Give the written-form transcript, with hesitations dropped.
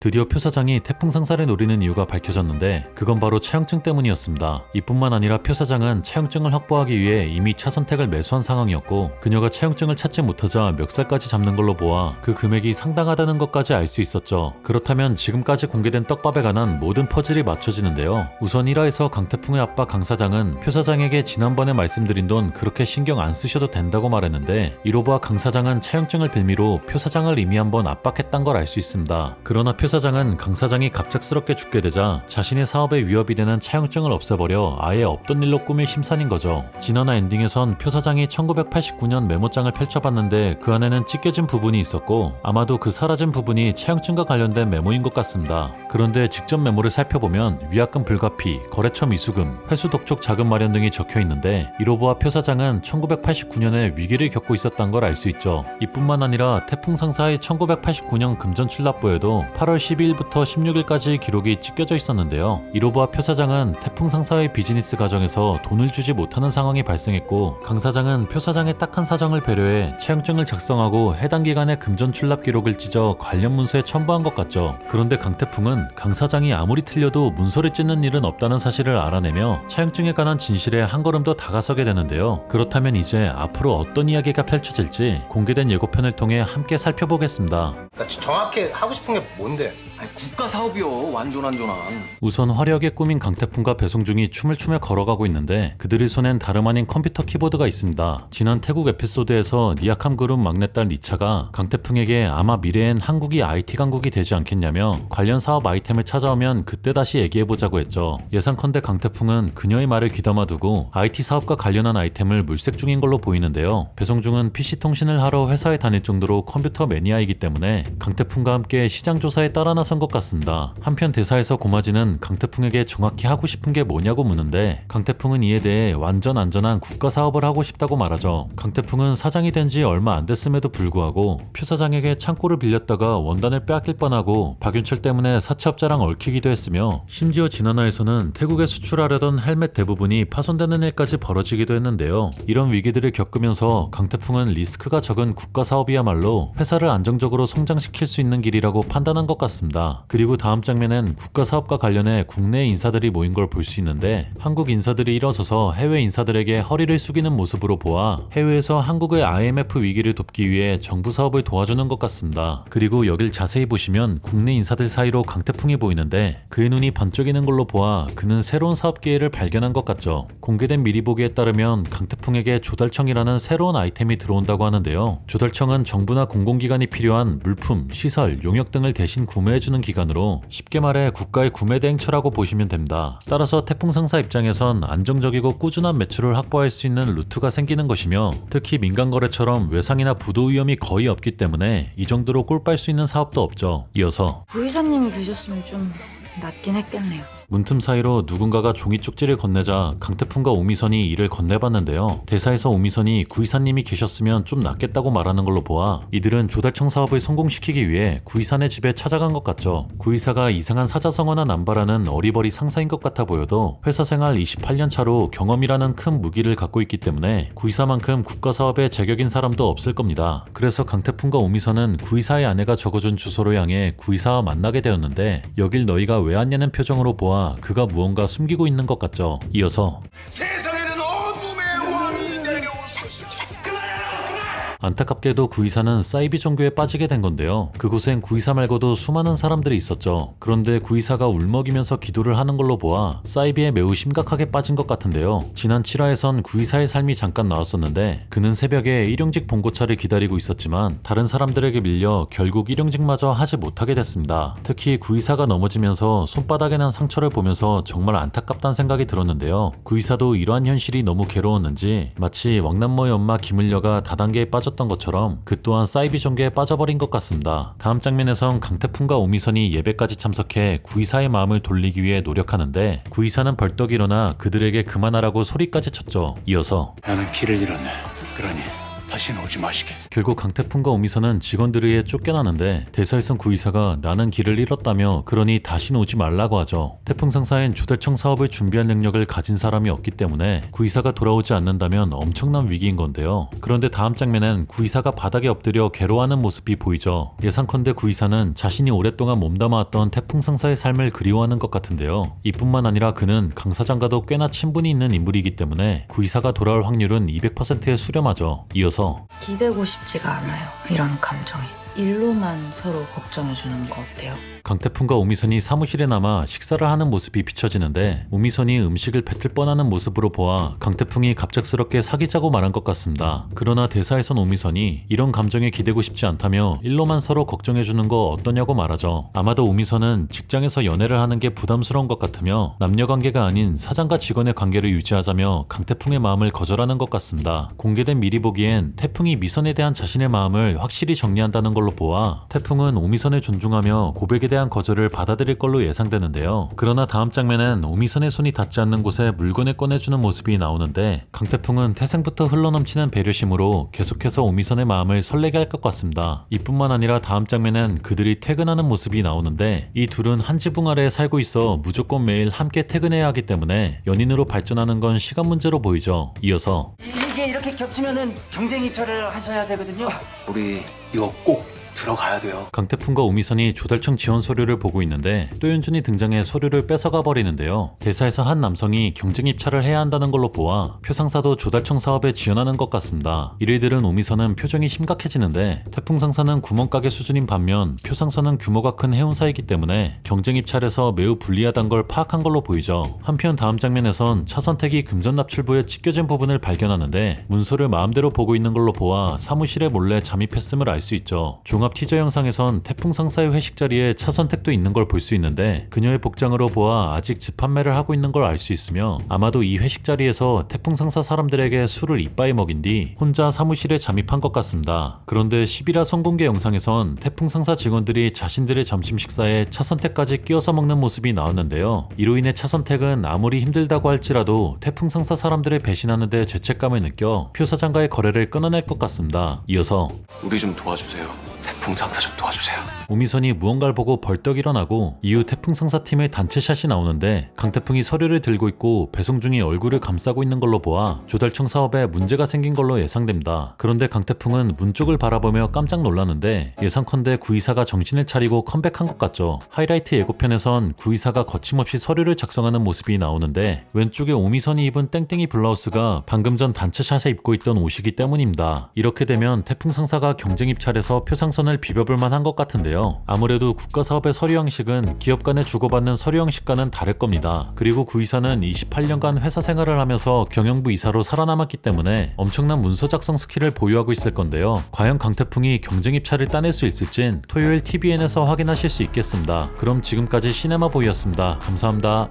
드디어 표 사장이 태풍 상사를 노리는 이유가 밝혀졌는데 그건 바로 차용증 때문이었습니다. 이뿐만 아니라 표 사장은 차용증을 확보하기 위해 이미 차 선택을 매수한 상황이었고 그녀가 차용증을 찾지 못하자 멱살까지 잡는 걸로 보아 그 금액이 상당하다는 것까지 알 수 있었죠. 그렇다면 지금까지 공개된 떡밥에 관한 모든 퍼즐이 맞춰지는데요. 우선 1화에서 강태풍의 아빠 강 사장은 표 사장에게 지난번에 말씀드린 돈 그렇게 신경 안 쓰셔도 된다고 말했는데 이로 보아 강 사장은 차용증을 빌미로 표 사장을 이미 한번 압박했단 걸 알 수 있습니다. 그러나 표 사장은 강 사장이 갑작스럽게 죽게 되자 자신의 사업에 위협이 되는 차용증을 없애버려 아예 없던 일로 꾸밀 심산인 거죠. 지난화 엔딩에선 표 사장이 1989년 메모장을 펼쳐봤는데 그 안에는 찢겨진 부분이 있었고 아마도 그 사라진 부분이 차용증과 관련된 메모인 것 같습니다. 그런데 직접 메모를 살펴보면 위약금 불가피, 거래처 미수금, 회수 독촉 자금 마련 등이 적혀있는데 이로 보아 표 사장은 1989년에 위기를 겪고 있었던 걸 알 수 있죠. 이뿐만 아니라 태풍 상사의 1989년 금전 출납부에도 8월 12일부터 16일까지 기록이 찢겨져 있었는데요. 이로 보아 표 사장은 태풍 상사의 비즈니스 과정에서 돈을 주지 못하는 상황이 발생했고 강 사장은 표 사장의 딱한 사정을 배려해 차용증을 작성하고 해당 기간의 금전 출납 기록을 찢어 관련 문서에 첨부한 것 같죠. 그런데 강태풍은 강 사장이 아무리 틀려도 문서를 찢는 일은 없다는 사실을 알아내며 차용증에 관한 진실에 한 걸음 더 다가서게 되는데요. 그렇다면 이제 앞으로 어떤 이야기가 펼쳐질지 공개된 예고편을 통해 함께 살펴보겠습니다. 그러니까 정확히 하고 싶은 게 뭔데? 아니, 국가 사업이요. 완전 안전한. 우선 화려하게 꾸민 강태풍과 배송중이 춤을 추며 걸어가고 있는데 그들의 손엔 다름 아닌 컴퓨터 키보드가 있습니다. 지난 태국 에피소드에서 니아캄 그룹 막내딸 니차가 강태풍에게 아마 미래엔 한국이 IT 강국이 되지 않겠냐며 관련 사업 아이템을 찾아오면 그때 다시 얘기해보자고 했죠. 예상컨대 강태풍은 그녀의 말을 귀담아 두고 IT 사업과 관련한 아이템을 물색 중인 걸로 보이는데요. 배송중은 PC통신을 하러 회사에 다닐 정도로 컴퓨터 매니아이기 때문에 강태풍과 함께 시장 조사에 따라 나선 것 같습니다. 한편 대사에서 고마지는 강태풍에게 정확히 하고 싶은 게 뭐냐고 묻는데 강태풍은 이에 대해 완전 안전한 국가 사업을 하고 싶다고 말하죠. 강태풍은 사장이 된 지 얼마 안 됐음에도 불구하고 표 사장에게 창고를 빌렸다가 원단을 빼앗길 뻔하고 박윤철 때문에 사채업자랑 얽히기도 했으며 심지어 지난화에서는 태국에 수출하려던 헬멧 대부분이 파손되는 일까지 벌어지기도 했는데요. 이런 위기들을 겪으면서 강태풍은 리스크가 적은 국가 사업이야말로 회사를 안정적으로 성장시킬 수 있는 길이라고 판단한 것 같습니다. 그리고 다음 장면엔 국가 사업과 관련해 국내 인사들이 모인 걸 볼 수 있는데 한국 인사들이 일어서서 해외 인사들에게 허리를 숙이는 모습으로 보아 해외에서 한국의 IMF 위기를 돕기 위해 정부 사업을 도와주는 것 같습니다. 그리고 여길 자세히 보시면 국내 인사들 사이로 강태풍이 보이는데 그의 눈이 번쩍이는 걸로 보아 그는 새로운 사업 기회를 발견한 것 같죠. 공개된 미리 보기에 따르면 강태풍에게 조달청이라는 새로운 아이템이 들어온다고 하는데요. 조달청은 정부나 공공기관이 필요한 물품, 시설, 용역 등을 대신 구매해주는 기관으로 쉽게 말해 국가의 구매 대행처라고 보시면 됩니다. 따라서 태풍 상사 입장에선 안정적이고 꾸준한 매출을 확보할 수 있는 루트가 생기는 것이며 특히 민간거래처럼 외상이나 부도 위험이 거의 없기 때문에 이 정도로 꼴빨 수 있는 사업도 없죠. 이어서 부의사님이 계셨으면 좀 낫긴 했겠네요. 문틈 사이로 누군가가 종이 쪽지를 건네자 강태풍과 오미선이 이를 건네봤는데요. 대사에서 오미선이 구이사님이 계셨으면 좀 낫겠다고 말하는 걸로 보아 이들은 조달청 사업을 성공시키기 위해 구이사네 집에 찾아간 것 같죠. 구이사가 이상한 사자성어나 남발하는 어리버리 상사인 것 같아 보여도 회사 생활 28년 차로 경험이라는 큰 무기를 갖고 있기 때문에 구이사만큼 국가 사업에 제격인 사람도 없을 겁니다. 그래서 강태풍과 오미선은 구이사의 아내가 적어준 주소로 향해 구이사와 만나게 되었는데 여길 너희가 왜 왔냐는 표정으로 보아 그가 무언가 숨기고 있는 것 같죠. 이어서 세상에는 어둠의 왕이 내려올 것이다. 안타깝게도 구이사는 사이비 종교에 빠지게 된 건데요. 그곳엔 구이사 말고도 수많은 사람들이 있었죠. 그런데 구이사가 울먹이면서 기도를 하는 걸로 보아 사이비에 매우 심각하게 빠진 것 같은데요. 지난 7화에선 구이사의 삶이 잠깐 나왔었는데 그는 새벽에 일용직 봉고차를 기다리고 있었지만 다른 사람들에게 밀려 결국 일용직마저 하지 못하게 됐습니다. 특히 구이사가 넘어지면서 손바닥에 난 상처를 보면서 정말 안타깝다는 생각이 들었는데요. 구이사도 이러한 현실이 너무 괴로웠는지 마치 왕남모의 엄마 김을려가 다단계에 빠졌던 것처럼 그 또한 사이비 종교에 빠져버린 것 같습니다. 다음 장면에선 강태풍과 오미선이 예배까지 참석해 구이사의 마음을 돌리기 위해 노력하는데 구이사는 벌떡 일어나 그들에게 그만하라고 소리까지 쳤죠. 이어서 나는 길을 잃었네. 그러니 다시는 오지 마시게. 결국 강태풍과 오미선은 직원들에 의해 쫓겨나는데 대사에선 구이사가 나는 길을 잃었다며 그러니 다시는 오지 말라고 하죠. 태풍 상사엔 조달청 사업을 준비할 능력을 가진 사람이 없기 때문에 구이사가 돌아오지 않는다면 엄청난 위기인 건데요. 그런데 다음 장면엔 구이사가 바닥에 엎드려 괴로워하는 모습이 보이죠. 예상컨대 구이사는 자신이 오랫동안 몸담아왔던 태풍 상사의 삶을 그리워하는 것 같은데요. 이뿐만 아니라 그는 강 사장과도 꽤나 친분이 있는 인물이기 때문에 구이사가 돌아올 확률은 200%에 수렴하죠. 이어서 기대고 싶지가 않아요. 이런 감정이. 일로만 서로 걱정해주는 거 어때요? 강태풍과 오미선이 사무실에 남아 식사를 하는 모습이 비춰지는데 오미선이 음식을 뱉을 뻔하는 모습으로 보아 강태풍이 갑작스럽게 사귀자고 말한 것 같습니다. 그러나 대사에선 오미선이 이런 감정에 기대고 싶지 않다며 일로만 서로 걱정해주는 거 어떠냐고 말하죠. 아마도 오미선은 직장에서 연애를 하는 게 부담스러운 것 같으며 남녀관계가 아닌 사장과 직원의 관계를 유지하자며 강태풍의 마음을 거절하는 것 같습니다. 공개된 미리 보기엔 태풍이 미선에 대한 자신의 마음을 확실히 정리한다는 걸로 보아 태풍은 오미선을 존중하며 고백에 대한 거절을 받아들일 걸로 예상되는데요. 그러나 다음 장면엔 오미선의 손이 닿지 않는 곳에 물건을 꺼내주는 모습이 나오는데 강태풍은 태생부터 흘러넘치는 배려심으로 계속해서 오미선의 마음을 설레게 할 것 같습니다. 이뿐만 아니라 다음 장면엔 그들이 퇴근하는 모습이 나오는데 이 둘은 한 지붕 아래에 살고 있어 무조건 매일 함께 퇴근해야 하기 때문에 연인으로 발전하는 건 시간 문제로 보이죠. 이어서 이게 이렇게 겹치면은 경쟁 입찰을 하셔야 되거든요. 우리 이거 꼭 들어가야 돼요. 강태풍과 오미선이 조달청 지원 서류를 보고 있는데 또윤준이 등장해 서류를 뺏어가 버리는데요. 대사에서 한 남성이 경쟁 입찰을 해야 한다는 걸로 보아 표상사도 조달청 사업에 지원하는 것 같습니다. 이를 들은 오미선은 표정이 심각해지는데 태풍 상사는 구멍가게 수준인 반면 표상사는 규모가 큰 해운사이기 때문에 경쟁 입찰에서 매우 불리하다는 걸 파악한 걸로 보이죠. 한편 다음 장면에선 차선택이 금전납출부에 찢겨진 부분을 발견하는데 문서를 마음대로 보고 있는 걸로 보아 사무실에 몰래 잠입했음을 알 수 있죠. 종합 티저 영상에선 태풍 상사의 회식 자리에 차선택도 있는 걸 볼 수 있는데 그녀의 복장으로 보아 아직 집판매를 하고 있는 걸 알 수 있으며 아마도 이 회식 자리에서 태풍 상사 사람들에게 술을 이빠이 먹인 뒤 혼자 사무실에 잠입한 것 같습니다. 그런데 10일 선공개 영상에선 태풍 상사 직원들이 자신들의 점심 식사에 차선택까지 끼워서 먹는 모습이 나왔는데요. 이로 인해 차선택은 아무리 힘들다고 할지라도 태풍 상사 사람들을 배신하는데 죄책감을 느껴 표 사장과의 거래를 끊어낼 것 같습니다. 이어서 우리 좀 도와주세요. 태풍 상사 좀 도와주세요. 오미선이 무언가를 보고 벌떡 일어나고 이후 태풍 상사팀의 단체샷이 나오는데 강태풍이 서류를 들고 있고 배송 중에 얼굴을 감싸고 있는 걸로 보아 조달청 사업에 문제가 생긴 걸로 예상됩니다. 그런데 강태풍은 문 쪽을 바라보며 깜짝 놀라는데 예상컨대 구이사가 정신을 차리고 컴백한 것 같죠. 하이라이트 예고편에선 구이사가 거침없이 서류를 작성하는 모습이 나오는데 왼쪽에 오미선이 입은 땡땡이 블라우스가 방금 전 단체샷에 입고 있던 옷이기 때문입니다. 이렇게 되면 태풍 상사가 경쟁 입찰에서 표상선을 비벼볼 만한 것 같은데요. 아무래도 국가사업의 서류 형식은 기업 간에 주고받는 서류 형식과는 다를 겁니다. 그리고 구이사는 28년간 회사 생활을 하면서 경영부 이사로 살아남았기 때문에 엄청난 문서 작성 스킬을 보유하고 있을 건데요. 과연 강태풍이 경쟁 입찰을 따낼 수 있을진 토요일 TVN에서 확인하실 수 있겠습니다. 그럼 지금까지 시네마보이였습니다. 감사합니다.